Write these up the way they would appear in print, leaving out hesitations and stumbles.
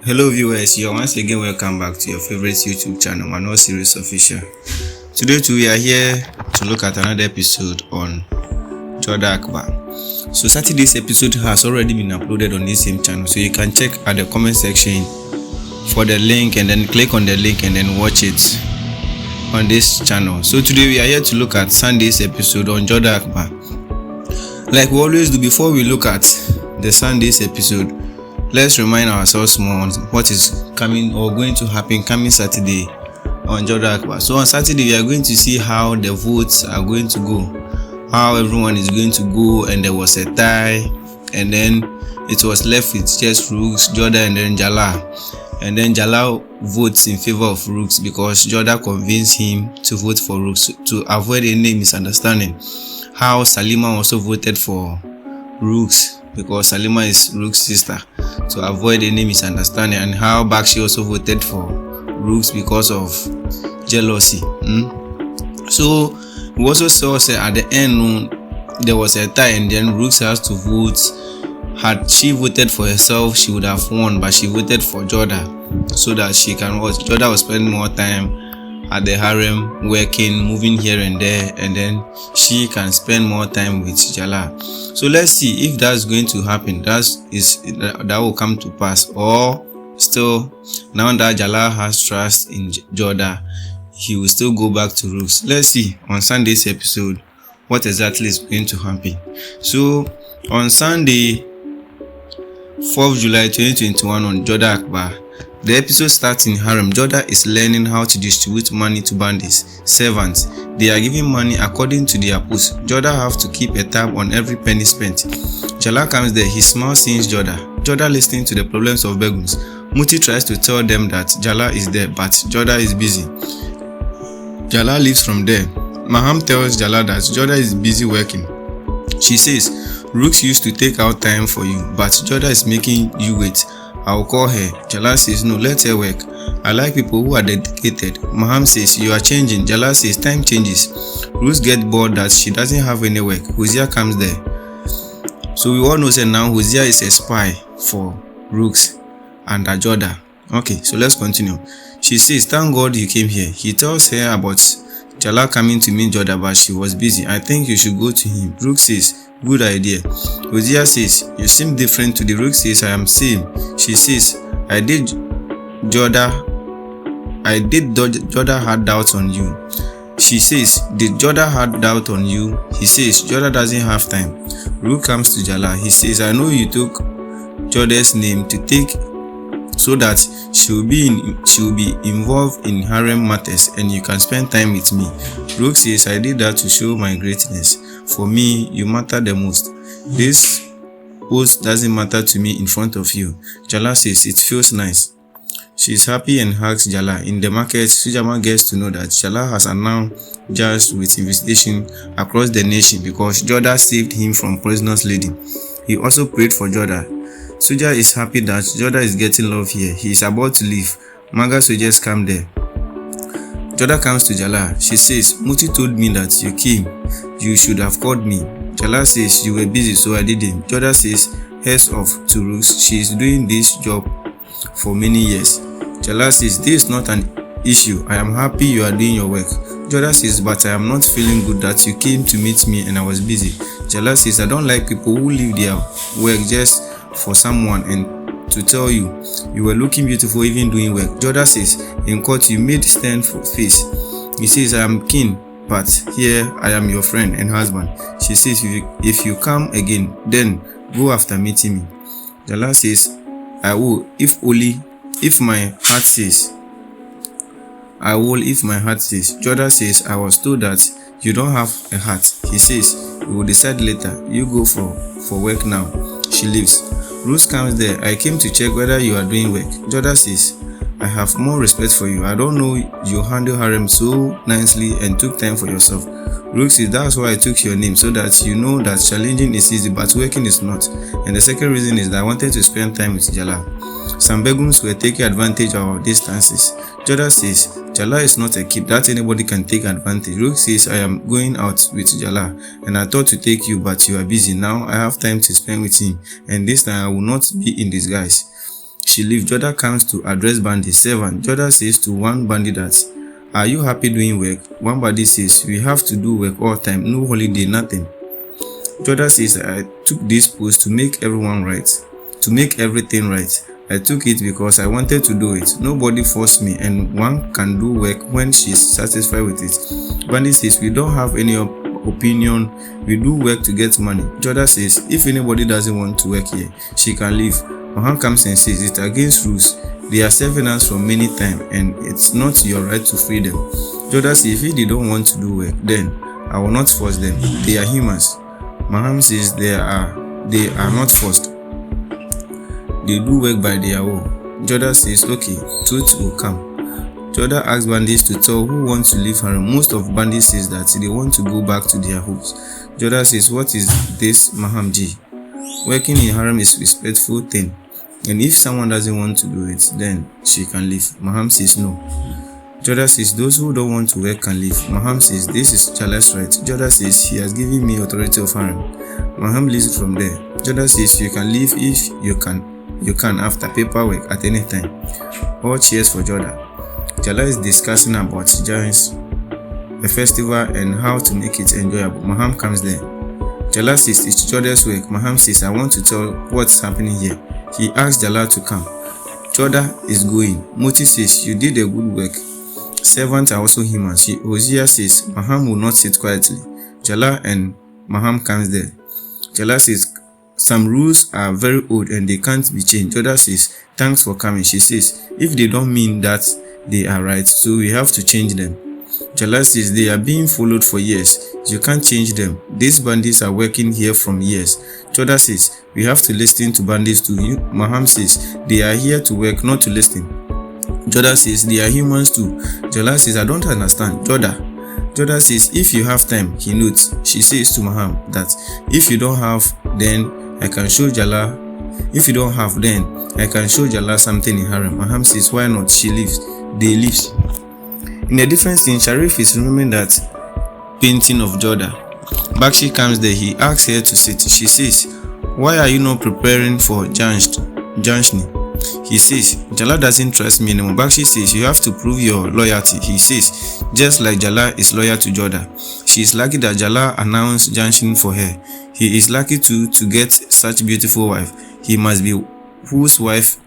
Hello viewers, you're once again welcome back to your favorite YouTube channel, Manual Series Official. Today too, we are here to look at another episode on Jodha Akbar. So Saturday's episode has already been uploaded on this same channel, so you can check at the comment section for the link and then click on the link and then watch it on this channel. So today we are here to look at Sunday's episode on Jodha Akbar. Like we always do before we look at the Sunday's episode, let's remind ourselves more on what is coming or going to happen coming Saturday on Jodha Akbar. So on Saturday we are going to see how the votes are going to go, how everyone is going to go, and there was a tie, and then it was left with just Rooks, Jodha, and then Jalal. And then Jalal votes in favor of Rooks because Jodha convinced him to vote for Rooks to avoid any misunderstanding. How Salima also voted for Rooks because Salima is Rook's sister, to avoid any misunderstanding, and how Bakshi also voted for Rooks because of jealousy. So we also saw at the end there was a tie, and then Rooks has to vote. Had she voted for herself, she would have won, but she voted for Jodha so that she can watch. Jodha will spend more time at the harem, working, moving here and there, and then she can spend more time with Jalal. So let's see if that's going to happen. That will come to pass, or still now that Jalal has trust in Jodha, he will still go back to Rooks. Let's see on Sunday's episode what exactly is going to happen. So on Sunday, 4th July 2021 on Jodha Akbar, the episode starts in harem. Jodha is learning how to distribute money to bandits, servants. They are giving money according to their posts. Jodha have to keep a tab on every penny spent. Jalal comes there. He smiles seeing Jodha. Jodha listening to the problems of Beguns. Muti tries to tell them that Jalal is there, but Jodha is busy. Jalal leaves from there. Maham tells Jalal that Jodha is busy working. She says, Rooks used to take out time for you, but Jodha is making you wait. I'll call her. Jalal says, no, let her work. I like people who are dedicated. Maham says, you are changing. Jalal says, time changes. Rooks get bored that she doesn't have any work. Hosea comes there. So we all know that now Hosea is a spy for Rooks and Jodha. Okay, so let's continue. She says, thank God you came here. He tells her about Jalal coming to meet Jodha, but she was busy. I think you should go to him. Rooks says, good idea. Hosea says, you seem different today. Rooks says, I am same. She says, Jodha had doubts on you. She says, did Jodha had doubt on you? He says, Jodha doesn't have time. Rook comes to Jalal. He says, I know you took Jodha's name to take so that she will be involved in harem matters and you can spend time with me. Rook says, I did that to show my greatness. For me, you matter the most. This post doesn't matter to me in front of you. Jalal says, it feels nice. She's happy and hugs Jalal. In the market, Sujama gets to know that Jalal has announced judges with investigation across the nation because Jodha saved him from prisoners leading. He also prayed for Jodha. Suja is happy that Jodha is getting love here. He is about to leave. Maga soldiers come there. Jodha comes to Jalal. She says, Muti told me that you came. You should have called me. Jalal says, you were busy so I didn't. Jodha says, heads off to Rooks. She is doing this job for many years. Jalal says, this is not an issue. I am happy you are doing your work. Jodha says, but I am not feeling good that you came to meet me and I was busy. Jalal says, I don't like people who leave their work just for someone and to tell you were looking beautiful even doing work. Jodha says, in court you made stand for face. He says, I am keen, but here I am your friend and husband. She says, if you come again, then go after meeting me. Jalal says, I will if my heart says. I will if my heart says. Jodha says, I was told that you don't have a heart. He says, we will decide later. You go for work now. She leaves. Rooks comes there. I came to check whether you are doing work. Jodha says, I have more respect for you. I don't know you handle harem so nicely and took time for yourself. Rooks says, that's why I took your name, so that you know that challenging is easy but working is not. And the second reason is that I wanted to spend time with Jalal. Some Begums were taking advantage of our distances. Jodha says, Jalal is not a kid that anybody can take advantage. Rook says, I am going out with Jalal and I thought to take you, but you are busy. Now I have time to spend with him, and this time I will not be in disguise. She leaves. Jodha comes to address bandit. Servant. Jodha says to one bandit that, "Are you happy doing work?" One bandit says, "We have to do work all time, no holiday, nothing." Jodha says, "I took this post to make everyone right, to make everything right. I took it because I wanted to do it. Nobody forced me, and one can do work when she's satisfied with it." Bandit says, "We don't have any opinion. We do work to get money." Jodha says, "If anybody doesn't want to work here, she can leave." Maham comes and says, "It's against rules. They are serving us for many time, and it's not your right to free them." Jodha says, "If they don't want to do work, then I will not force them. They are humans." Maham says, they are not forced. They do work by their will." Jodha says, "Okay, truth will come." Jodha asks bandits to tell who wants to leave harem. Most of bandits says that they want to go back to their homes. Jodha says, "What is this, Maham ji? Working in harem is a respectful thing, and if someone doesn't want to do it, then she can leave." Maham says no. Jodha says, "Those who don't want to work can leave." Maham says, "This is Jalal's right." Jodha says, "He has given me authority of harem." Maham leaves from there. Jodha says, "You can leave if you can after paperwork at any time." All cheers for Jodha. Jalal is discussing about Giants, the festival, and how to make it enjoyable. Maham comes there. Jalal says, "It's Jodha's work." Maham says, "I want to tell what's happening here." He asks Jalal to come. Jodha is going. Moti says, "You did a good work. Servants are also humans." Hosea says, "Maham will not sit quietly." Jalal and Maham comes there. Jalal says, "Some rules are very old and they can't be changed." Jodha says, "Thanks for coming." She says, "If they don't mean that, they are right, so we have to change them." Jalal says, "They are being followed for years. You can't change them. These bandits are working here from years." Jodha says, "We have to listen to bandits too." Maham says, "They are here to work, not to listen." Jodha says, "They are humans too." Jalal says, "I don't understand." Jodha says, "If you have time," he notes. She says to Maham that, "If you don't have, then I can show Jalal. If you don't have, then I can show Jalal something in harem." Maham says, "Why not?" She leaves. They leave. In a different scene, Sharif is remembering that painting of Jodha. Bakshi comes there. He asks her to sit. She says, "Why are you not preparing for Janshni?" He says, "Jalal doesn't trust me anymore." Bakshi says, "You have to prove your loyalty." He says, "Just like Jalal is loyal to Jodha." She is lucky that Jalal announced Janshni for her. He is lucky to get such beautiful wife. He must be whose wife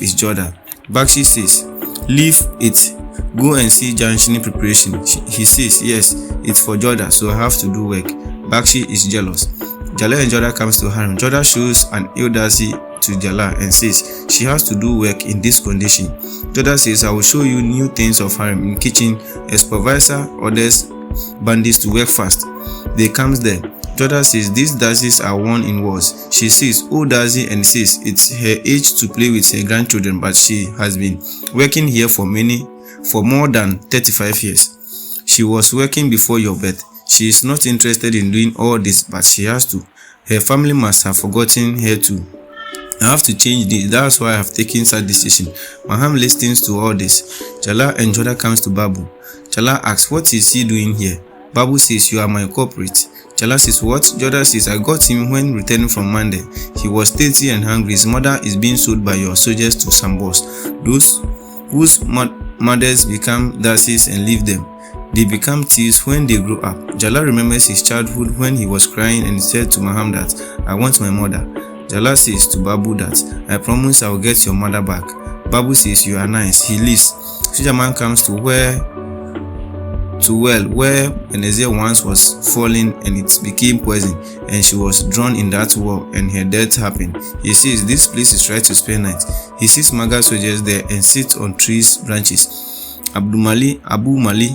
is Jodha. Bakshi says, "Leave it. Go and see Janshni preparation." He says, "Yes, it's for Jodha, so I have to do work." Bakshi is jealous. Jalal and Jodha comes to harem. Jodha shows an eldasi to Jalal and says she has to do work in this condition. Jodha says, "I will show you new things of harem in kitchen." A supervisor orders bandits to work fast. They comes there. Jodha says these daisies are worn in wars. She says, "Oh daisy," and says it's her age to play with her grandchildren, but she has been working here for more than 35 years. She was working before your birth. She is not interested in doing all this, but she has to. Her family must have forgotten her too. I have to change this. That's why I have taken such decision." Maham listens to all this. Jalal and Jodha comes to Babu. Jalal asks, "What is he doing here?" Babu says, "You are my corporate." Jalal says, "What?" Jodha says, "I got him when returning from Monday. He was thirsty and hungry. His mother is being sold by your soldiers to some boss. Those whose mothers become daisies and leave them. They become thieves when they grow up." Jalal remembers his childhood when he was crying and said to Maham that, "I want my mother." Jalal says to Babu that, "I promise I will get your mother back." Babu says, "You are nice." He leaves. Sojaman comes to well where Benazir once was falling and it became poison, and she was drawn in that well and her death happened. He says this place is right to spend night. He sees Maga soldiers there and sits on trees branches. Abu Malik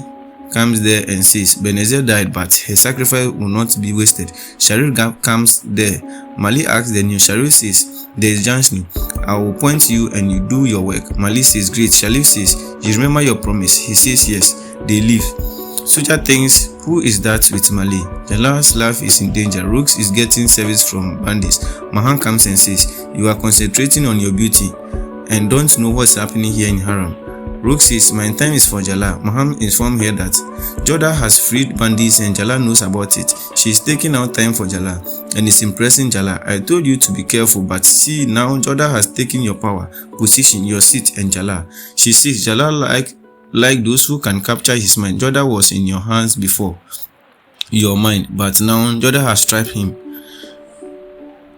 comes there and says Benazir died, but her sacrifice will not be wasted. Sharif comes there. Malik asks the news. Sharif says, "There is Janshni. I will point you and you do your work." Malik says, "Great." Sharif says, "You remember your promise?" He says, "Yes." They leave. Soja thinks, who is that with Malik? Jalal's life is in danger. Rooks is getting service from bandits. Maham comes and says, "You are concentrating on your beauty and don't know what's happening here in harem." Rook says, my time is for Jalal. Maham informed her that Jodha has freed bandits and Jalal knows about it. She is taking out time for Jalal and is impressing Jalal. I told you to be careful, but see now Jodha has taken your power, position, your seat and Jalal. She says, Jalal like those who can capture his mind. Jodha was in your hands before, your mind, but now Jodha has trapped him.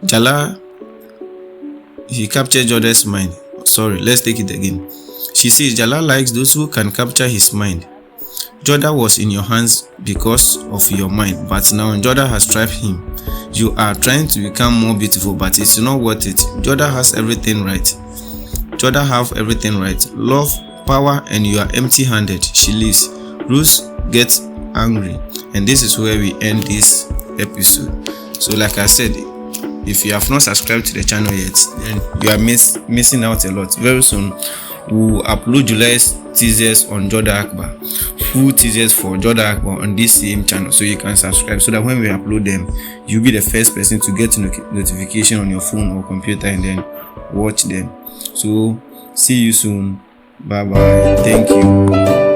Jalal, he captured Jodha's mind. Sorry, let's take it again. She says, Jalal likes those who can capture his mind. Jodha was in your hands because of your mind, but now Jodha has trapped him. You are trying to become more beautiful, but it's not worth it. Jodha has everything right. Jodha have everything right. Love, power, and you are empty-handed. She leaves. Ruth gets angry, and this is where we end this episode. So like I said, if you have not subscribed to the channel yet, then you are missing out a lot. Very soon we'll upload July's teasers on Jodha Akbar, full teasers for Jodha Akbar on this same channel, so you can subscribe so that when we upload them, you'll be the first person to get notification on your phone or computer and then watch them. So see you soon. Bye bye. Thank you.